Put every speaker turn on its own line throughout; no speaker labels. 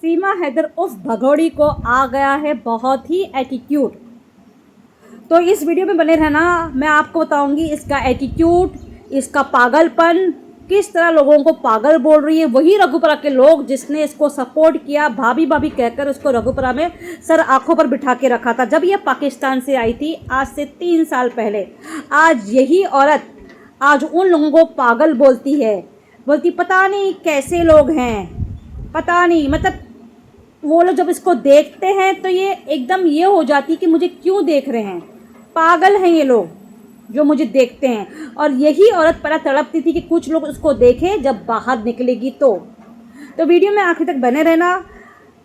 सीमा हैदर उर्फ भगोड़ी को आ गया है बहुत ही एटीट्यूड। तो इस वीडियो में बने रहना, मैं आपको बताऊंगी इसका एटीट्यूड, इसका पागलपन, किस तरह लोगों को पागल बोल रही है। वही रघुपुरा के लोग जिसने इसको सपोर्ट किया, भाभी भाभी कहकर उसको रघुपुरा में सर आंखों पर बिठा के रखा था जब ये पाकिस्तान से आई थी आज से 3 साल पहले। आज यही औरत आज उन लोगों को पागल बोलती है, बोलती पता नहीं कैसे लोग हैं, पता नहीं। मतलब वो लोग जब इसको देखते हैं तो ये एकदम ये हो जाती कि मुझे क्यों देख रहे हैं, पागल हैं ये लोग जो मुझे देखते हैं। और यही औरत पहले तड़पती थी कि कुछ लोग उसको देखें जब बाहर निकलेगी तो वीडियो में आखिर तक बने रहना।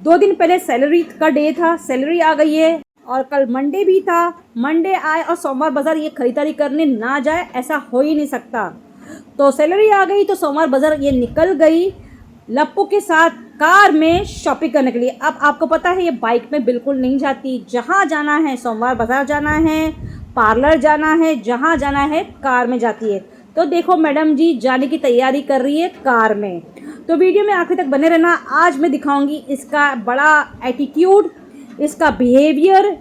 2 दिन पहले सैलरी का डे था, सैलरी आ गई है और कल मंडे भी था। मंडे आए और सोमवार बाज़ार ये खरीदारी करने ना जाए ऐसा हो ही नहीं सकता। तो सैलरी आ गई तो सोमवार बाज़ार ये निकल गई लप्पू के साथ कार में शॉपिंग करने के लिए। अब आपको पता है ये बाइक में बिल्कुल नहीं जाती, जहाँ जाना है सोमवार बाज़ार जाना है, पार्लर जाना है, जहाँ जाना है कार में जाती है। तो देखो मैडम जी जाने की तैयारी कर रही है कार में। तो वीडियो में आखिर तक बने रहना। आज मैं दिखाऊंगी इसका बड़ा एटीट्यूड, इसका बिहेवियर,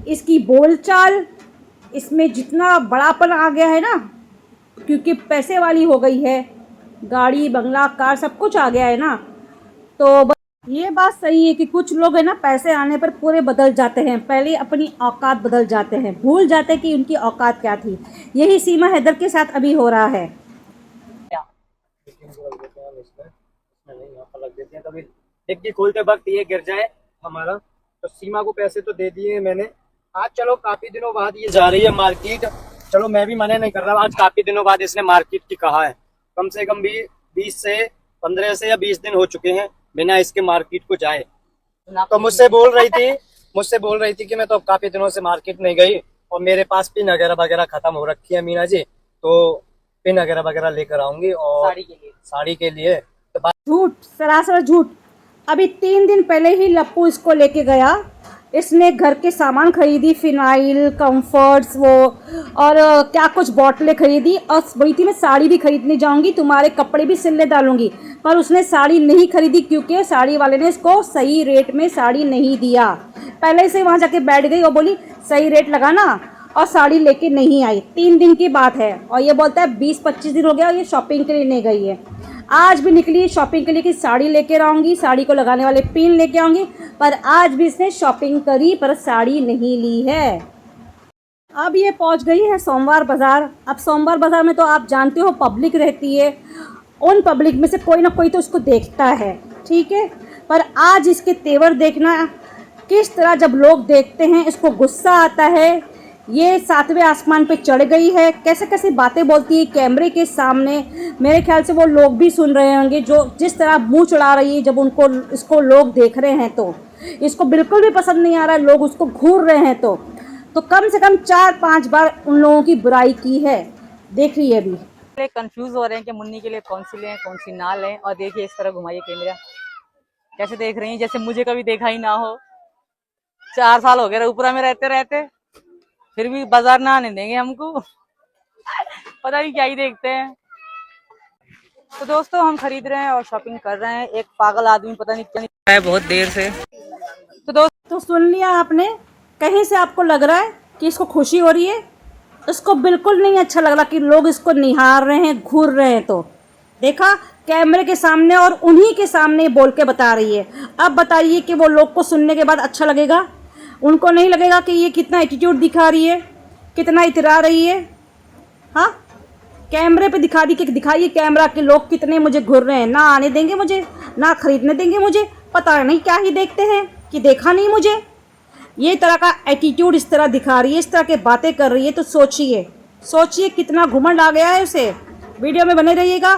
इसकी बोलचाल, इसमें जितना बड़ापन आ गया है ना, क्योंकि पैसे वाली हो गई है, गाड़ी बंगला कार सब कुछ आ गया है ना। तो ये बात सही है कि कुछ लोग है ना पैसे आने पर पूरे बदल जाते हैं, पहले अपनी औकात बदल जाते हैं, भूल जाते हैं कि उनकी औकात क्या थी। यही सीमा हैदर के साथ अभी हो रहा है।
डिग्गी खोलते वक्त ये गिर जाए हमारा, तो सीमा को पैसे तो दे दिए मैंने। आज चलो काफी दिनों बाद ये जा रही है मार्केट, चलो मैं भी मना नहीं कर रहा, आज काफी दिनों बाद इसने मार्केट की कहा है। कम से कम भी 15 से या 20 दिन हो चुके हैं बिना इसके मार्केट को जाए। तो मुझसे बोल रही थी कि मैं तो काफी दिनों से मार्केट नहीं गई और मेरे पास पिन वगैरह खत्म हो रखी है मीना जी, तो पिन वगैरह लेकर आऊंगी और साड़ी के लिए। तो
झूठ, सरासर झूठ। अभी 3 दिन पहले ही लप्पू इसको लेके गया, इसने घर के सामान खरीदी, फिनाइल, कंफर्ट्स, वो और क्या कुछ बॉटलें खरीदी और बोली थी मैं साड़ी भी खरीदने जाऊंगी, तुम्हारे कपड़े भी सिलने डालूंगी। पर उसने साड़ी नहीं खरीदी क्योंकि साड़ी वाले ने इसको सही रेट में साड़ी नहीं दिया। पहले से वहाँ जाके बैठ गई और बोली सही रेट लगाना, और साड़ी लेके नहीं आई। 3 दिन की बात है और ये बोलता है 20-25 दिन हो गया और ये शॉपिंग के लिए नहीं गई है। आज भी निकली शॉपिंग के लिए कि साड़ी लेके आऊँगी, साड़ी को लगाने वाले पिन लेके आऊँगी, पर आज भी इसने शॉपिंग करी पर साड़ी नहीं ली है। अब ये पहुँच गई है सोमवार बाज़ार। अब सोमवार बाज़ार में तो आप जानते हो पब्लिक रहती है, उन पब्लिक में से कोई ना कोई तो उसको देखता है, ठीक है। पर आज इसके तेवर देखना, किस तरह जब लोग देखते हैं इसको गुस्सा आता है। ये 7वें आसमान पे चढ़ गई है, कैसे कैसे बातें बोलती है कैमरे के सामने। मेरे ख्याल से वो लोग भी सुन रहे होंगे जो जिस तरह मुंह चढ़ा रही है जब इसको लोग देख रहे हैं। तो इसको बिल्कुल भी पसंद नहीं आ रहा है, लोग उसको घूर रहे हैं। तो कम से कम 4-5 बार उन लोगों की बुराई की है, देख रही है। अभी
कंफ्यूज हो रहे हैं कि मुन्नी के लिए कौन सी लें कौन सी ना लें। और देखिए इस तरह घुमाइए कैमरा, कैसे देख रही हैं जैसे मुझे कभी देखा ही ना हो। 4 साल हो गए ऊपरा में रहते फिर भी बाजार ना आने देंगे हमको। पता नहीं क्या ही देखते हैं। तो दोस्तों हम खरीद रहे हैं और शॉपिंग कर रहे हैं। एक पागल आदमी पता नहीं क्या है बहुत देर से। तो दोस्तों
सुन लिया आपने, कहीं से आपको लग रहा है कि इसको खुशी हो रही है, इसको बिल्कुल नहीं अच्छा लग रहा कि लोग इसको निहार रहे हैं, घूर रहे हैं। तो देखा कैमरे के सामने और उन्हीं के सामने बोल के बता रही है। अब बताइए कि वो लोग को सुनने के बाद अच्छा लगेगा? उनको नहीं लगेगा कि ये कितना एटीट्यूड दिखा रही है, कितना इतरा रही है? हाँ, कैमरे पे दिखाइए कैमरा के लोग कितने मुझे घूर रहे हैं, ना आने देंगे मुझे, ना खरीदने देंगे मुझे, पता नहीं क्या ही देखते हैं कि देखा नहीं मुझे। ये तरह का एटीट्यूड इस तरह दिखा रही है, इस तरह के बातें कर रही है। तो सोचिए कितना घुमंड आ गया है उसे। वीडियो में बने रहिएगा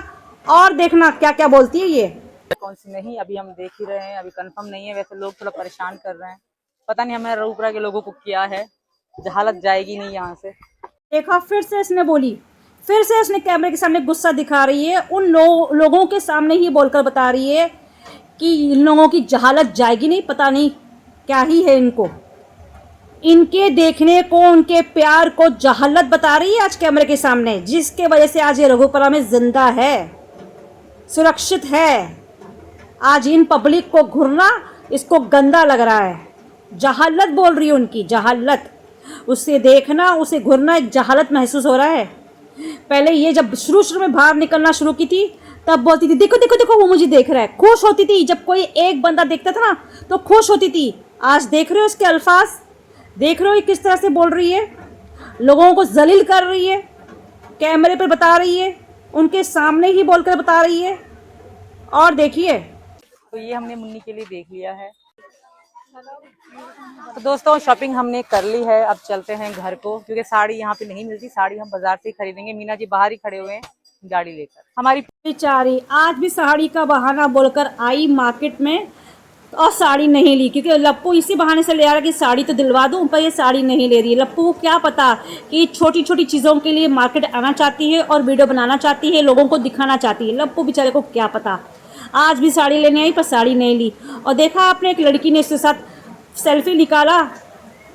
और देखना क्या क्या बोलती है ये।
कौन सी नहीं अभी हम देख ही रहे हैं, अभी कंफर्म नहीं है। वैसे लोग थोड़ा परेशान कर रहे हैं, पता नहीं हमें रघुपुरा के लोगों को क्या है, जहालत जाएगी नहीं यहाँ से।
देखा फिर से इसने बोली, फिर से उसने कैमरे के सामने गुस्सा दिखा रही है। उन लोगों के सामने ही बोलकर बता रही है कि इन लोगों की जहालत जाएगी नहीं, पता नहीं क्या ही है इनको, इनके देखने को, उनके प्यार को जहालत बता रही है आज कैमरे के सामने, जिसके वजह से आज ये रघुपुरा में जिंदा है, सुरक्षित है। आज इन पब्लिक को घूरना इसको गंदा लग रहा है। जहालत बोल रही है उनकी, जहालत। उसे देखना, उसे घूरना एक जहालत महसूस हो रहा है। पहले ये जब शुरू शुरू में बाहर निकलना शुरू की थी तब बोलती थी देखो देखो देखो वो मुझे देख रहा है, खुश होती थी। जब कोई एक बंदा देखता था ना तो खुश होती थी। आज देख रहे हो इसके अल्फाज, देख रहे हो ये किस तरह से बोल रही है, लोगों को जलील कर रही है, कैमरे पर बता रही है, उनके सामने ही बोलकर बता रही है। और देखिए,
तो ये हमने मुन्नी के लिए देख लिया है। तो दोस्तों शॉपिंग हमने कर ली है, अब चलते हैं घर को, क्योंकि साड़ी यहाँ पे नहीं मिलती। साड़ी हम बाजार से ही खरीदेंगे। मीना जी बाहर ही खड़े हुए हैं गाड़ी लेकर। हमारी
बेचारी आज भी साड़ी का बहाना बोलकर आई मार्केट में और साड़ी नहीं ली, क्योंकि लप्पू इसी बहाने से ले आ रहा कि साड़ी तो दिलवा दूं, पर ये साड़ी नहीं ले रही है। लप्पू को क्या पता कि छोटी छोटी चीज़ों के लिए मार्केट आना चाहती है और वीडियो बनाना चाहती है, लोगों को दिखाना चाहती है। लप्पू बेचारे को क्या पता। आज भी साड़ी लेने आई पर साड़ी नहीं ली। और देखा आपने एक लड़की ने इसके साथ सेल्फी निकाला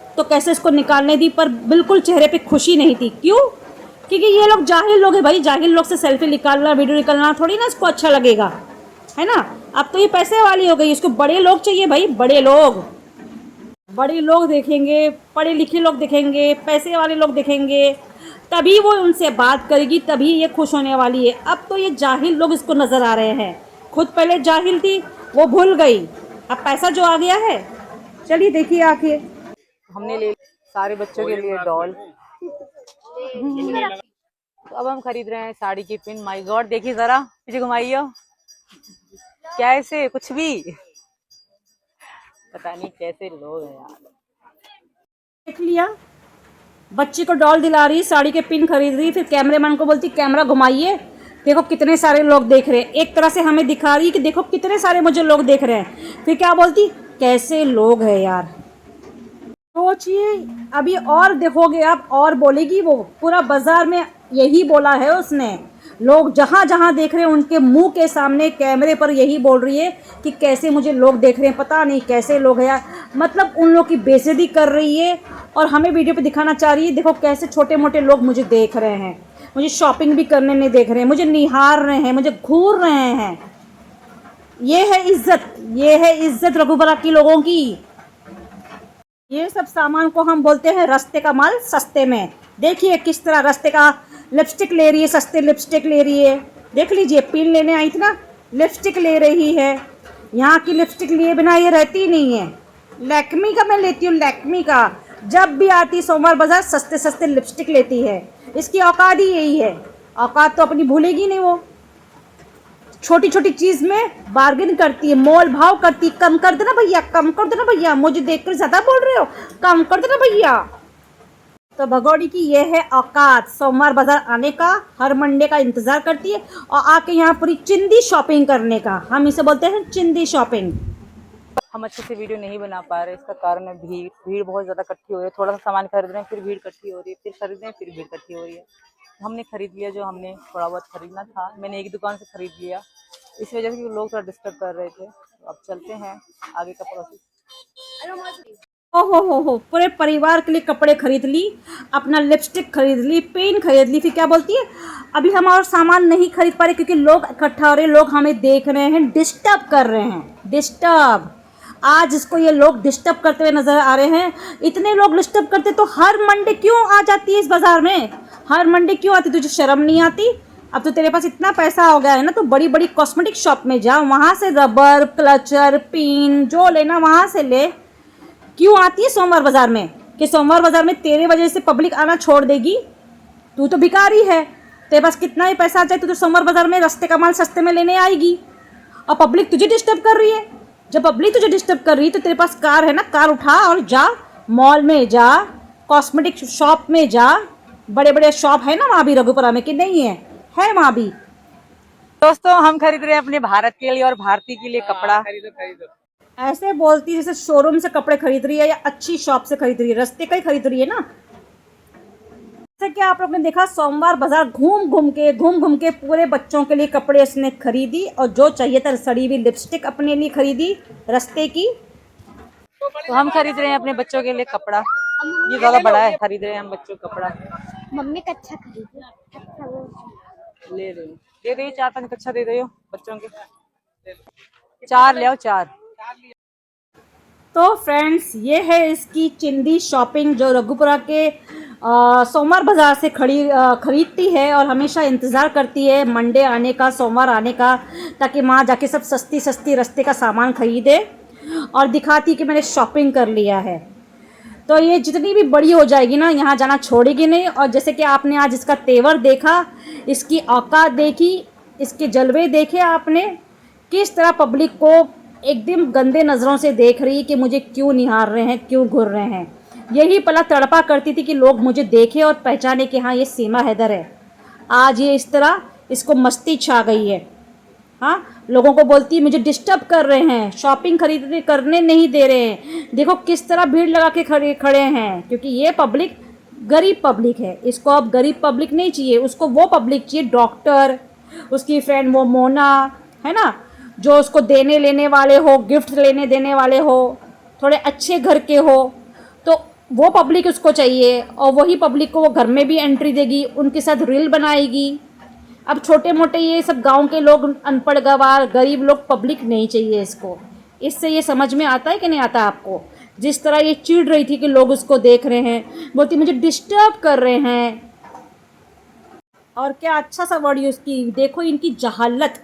तो कैसे इसको निकालने दी, पर बिल्कुल चेहरे पे खुशी नहीं थी। क्यों? क्योंकि ये लोग जाहिल लोग हैं भाई। जाहिल लोग से सेल्फी निकालना, वीडियो निकालना थोड़ी ना इसको अच्छा लगेगा, है ना। अब तो ये पैसे वाली हो गई, इसको बड़े लोग चाहिए भाई, बड़े लोग। बड़े लोग देखेंगे, पढ़े लिखे लोग देखेंगे, पैसे वाले लोग देखेंगे, तभी वो उनसे बात करेगी, तभी ये खुश होने वाली है। अब तो ये जाहिल लोग इसको नज़र आ रहे हैं। खुद पहले जाहिल थी, वो भूल गई, अब पैसा जो आ गया है। चलिए देखिए आके
हमने ले सारे बच्चों के लिए डॉल। तो अब हम खरीद रहे हैं साड़ी की पिन। माय गॉड, देखिए जरा पीछे घुमाइए, क्या ऐसे कुछ भी पता नहीं कैसे लोग हैं यार।
देख लिया, बच्ची को डॉल दिला रही, साड़ी के पिन खरीद रही, फिर कैमरामैन को बोलती कैमरा घुमाइए, देखो कितने सारे लोग देख रहे हैं। एक तरह से हमें दिखा रही कि देखो कितने सारे मुझे लोग देख रहे हैं। फिर क्या बोलती, कैसे लोग हैं यार। सोचिए अभी और देखोगे आप, और बोलेगी वो। पूरा बाजार में यही बोला है उसने। लोग जहाँ जहाँ देख रहे हैं उनके मुंह के सामने कैमरे पर यही बोल रही है कि कैसे मुझे लोग देख रहे हैं, पता नहीं कैसे लोग हैं यार। मतलब उन लोग की बेइज्जती कर रही है और हमें वीडियो पे दिखाना चाह रही है, देखो कैसे छोटे मोटे लोग मुझे देख रहे हैं, मुझे शॉपिंग भी करने नहीं देख रहे हैं, मुझे निहार रहे हैं, मुझे घूर रहे हैं। ये है इज्जत, ये है इज्जत रघुबरा की लोगों की। ये सब सामान को हम बोलते हैं रास्ते का माल सस्ते में। देखिए किस तरह रास्ते का लिपस्टिक ले रही है, सस्ते लिपस्टिक ले रही है। देख लीजिए, पिन लेने आई थी ना, लिपस्टिक ले रही है। यहाँ की लिपस्टिक लिए बिना ये रहती ही नहीं है। लैक्मी का मैं लेती हूँ, लैक्मी का। जब भी आती सोमवार बाजार सस्ते सस्ते लिपस्टिक लेती है। इसकी औकात ही यही है, औकात तो अपनी भूलेगी नहीं वो। छोटी छोटी चीज में बार्गेन करती है, मोल भाव करती। कम कर देना भैया, कम कर देना भैया, मुझे देखकर ज्यादा बोल रहे हो, कम कर देना भैया। तो भगोड़ी की ये है औकात, सोमवार बाजार आने का, हर मंडे का इंतजार करती है और आके यहाँ पूरी चिंदी शॉपिंग करने का। हम इसे बोलते हैं चिंदी शॉपिंग।
हम अच्छे से वीडियो नहीं बना पा रहे, इसका कारण है भीड़। भीड़ बहुत ज़्यादा इकट्ठी हो रही है। थोड़ा सा सामान खरीद रहे हैं, फिर भीड़ इकट्ठी हो रही है, फिर खरीद रहे हैं, फिर भीड़ इकट्ठी हो रही है। हमने खरीद लिया जो हमने थोड़ा बहुत खरीदना था। मैंने एक दुकान से खरीद लिया, इस वजह से लोग थोड़ा डिस्टर्ब कर रहे थे। तो अब चलते हैं आगे का प्रोसेस।
हो, पूरे परिवार के लिए कपड़े खरीद ली, अपना लिपस्टिक खरीद ली, पेन खरीद ली। फिर क्या बोलती है, अभी हम और सामान नहीं खरीद पा रहे क्योंकि लोग इकट्ठा हो रहे, लोग हमें देख रहे हैं, डिस्टर्ब कर रहे हैं। डिस्टर्ब, आज इसको ये लोग डिस्टर्ब करते हुए नजर आ रहे हैं। इतने लोग डिस्टर्ब करते तो हर मंडे क्यों आ जाती है इस बाजार में, हर मंडे क्यों आती? तुझे शर्म नहीं आती? अब तो तेरे पास इतना पैसा हो गया है ना, तो बड़ी बड़ी कॉस्मेटिक शॉप में जा, वहाँ से रबर, क्लचर, पिन जो लेना वहाँ से ले। क्यों आती है सोमवार बाजार में? कि सोमवार बाजार में तेरे वजह से पब्लिक आना छोड़ देगी? तू तो भिखारी है, तेरे पास कितना ही पैसा आ जाए तो सोमवार बाजार में रास्ते का माल सस्ते में लेने आएगी और पब्लिक तुझे डिस्टर्ब कर रही है। जब पब्लिक तुझे डिस्टर्ब कर रही है तो तेरे पास कार है ना, कार उठा और जा, मॉल में जा, कॉस्मेटिक शॉप में जा। बड़े बड़े शॉप है ना वहाँ भी, रघुपुरा में कि नहीं है? है वहाँ भी।
दोस्तों हम खरीद रहे हैं अपने भारत के लिए और भारती के लिए कपड़ा।
खरीदो।
ऐसे बोलती जैसे शोरूम से कपड़े खरीद रही है या अच्छी शॉप से खरीद रही है, रास्ते का ही खरीद रही है ना। जैसे कि आप लोग ने देखा, सोमवार बाजार घूम घूम के पूरे बच्चों के लिए कपड़े उसने खरीदी और जो चाहिए था सड़ी हुई लिपस्टिक अपने लिए खरीदी रास्ते की।
तो हम खरीद रहे हैं अपने बच्चों के लिए कपड़ा। ये ज्यादा बड़ा है, खरीद रहे हैं हम बच्चों का कपड़ा।
मम्मी का अच्छा खरीदी, अच्छा वो
ले रहे हो, दे रही हो 4-5 कच्छा दे रही हो बच्चों के। 4 ले आओ, 4।
तो फ्रेंड्स ये है इसकी चिंदी शॉपिंग जो रघुपुरा के सोमवार बाज़ार से खरीदती है और हमेशा इंतज़ार करती है मंडे आने का, सोमवार आने का, ताकि वहाँ जाके सब सस्ती सस्ती रस्ते का सामान खरीदे और दिखाती कि मैंने शॉपिंग कर लिया है। तो ये जितनी भी बड़ी हो जाएगी ना, यहाँ जाना छोड़ेगी नहीं। और जैसे कि आपने आज इसका तेवर देखा, इसकी औकात देखी, इसके जलवे देखे आपने, किस तरह पब्लिक को एकदम गंदे नज़रों से देख रही है कि मुझे क्यों निहार रहे हैं, क्यों घूर रहे हैं। यही पला तड़पा करती थी कि लोग मुझे देखें और पहचाने कि हाँ ये सीमा हैदर है। आज ये इस तरह इसको मस्ती छा गई है। हाँ, लोगों को बोलती है मुझे डिस्टर्ब कर रहे हैं, शॉपिंग खरीदने करने नहीं दे रहे हैं, देखो किस तरह भीड़ लगा के खड़े हैं। क्योंकि ये पब्लिक गरीब पब्लिक है, इसको अब गरीब पब्लिक नहीं चाहिए, उसको वो पब्लिक चाहिए, डॉक्टर, उसकी फ्रेंड वो मोना है ना, जो उसको देने लेने वाले हो, गिफ्ट लेने देने वाले हो, थोड़े अच्छे घर के हो, तो वो पब्लिक उसको चाहिए। और वही पब्लिक को वो घर में भी एंट्री देगी, उनके साथ रील बनाएगी। अब छोटे मोटे ये सब गांव के लोग, अनपढ़ गवार गरीब लोग, पब्लिक नहीं चाहिए इसको। इससे ये समझ में आता है कि नहीं आता आपको? जिस तरह ये चिढ़ रही थी कि लोग उसको देख रहे हैं, बोलती मुझे डिस्टर्ब कर रहे हैं। और क्या अच्छा सा वर्ड यूज़ की, देखो इनकी जहालत।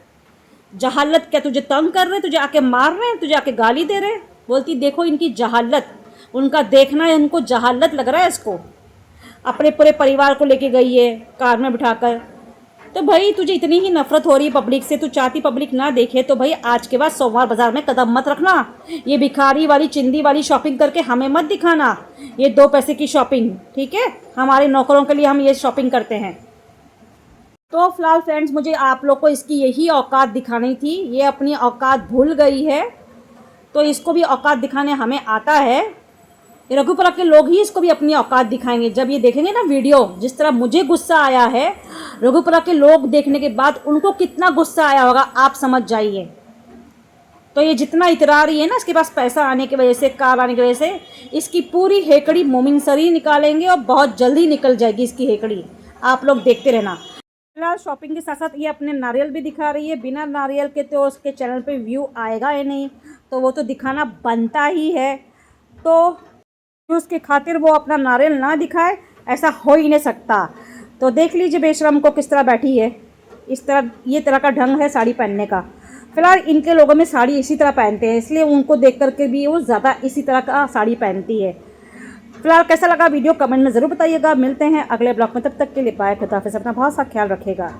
जहालत क्या तुझे तंग कर रहे हैं, तुझे आके मार रहे हैं, तुझे आके गाली दे रहे हैं? बोलती देखो इनकी जहालत। उनका देखना है, उनको जहालत लग रहा है इसको। अपने पूरे परिवार को लेके गई है कार में बिठाकर। तो भाई तुझे इतनी ही नफरत हो रही है पब्लिक से, तू चाहती पब्लिक ना देखे, तो भाई आज के बाद सोमवार बाजार में कदम मत रखना। ये भिखारी वाली चिंदी वाली शॉपिंग करके हमें मत दिखाना, ये 2 पैसे की शॉपिंग, ठीक है? हमारे नौकरों के लिए हम ये शॉपिंग करते हैं। तो फिलहाल फ्रेंड्स, मुझे आप लोग को इसकी यही औकात दिखानी थी। ये अपनी औकात भूल गई है, तो इसको भी औकात दिखाने हमें आता है। रघुपुरा के लोग ही इसको भी अपनी औकात दिखाएंगे। जब ये देखेंगे ना वीडियो, जिस तरह मुझे गुस्सा आया है, रघुपुरा के लोग देखने के बाद उनको कितना गुस्सा आया होगा, आप समझ जाइए। तो ये जितना इतरा रही है ना, इसके पास पैसा आने की वजह से, कार आने की वजह से, इसकी पूरी हेकड़ी मोमिन सरी निकालेंगे और बहुत जल्दी निकल जाएगी इसकी हेकड़ी। आप लोग देखते रहना। फिलहाल शॉपिंग के साथ साथ ये अपने नारियल भी दिखा रही है। बिना नारियल के तो उसके चैनल पे व्यू आएगा या नहीं, तो वो तो दिखाना बनता ही है। तो उसके खातिर वो अपना नारियल ना दिखाए, ऐसा हो ही नहीं सकता। तो देख लीजिए बेशरम को किस तरह बैठी है। इस तरह, ये तरह का ढंग है साड़ी पहनने का। फिलहाल इनके लोगों में साड़ी इसी तरह पहनते हैं, इसलिए उनको देख करके भी वो ज़्यादा इसी तरह का साड़ी पहनती है। फिलहाल कैसा लगा वीडियो कमेंट में ज़रूर बताइएगा। मिलते हैं अगले ब्लॉग में, तब तक के लिए बाय, खुदा हाफिज़, अपना बहुत सा ख्याल रखेगा।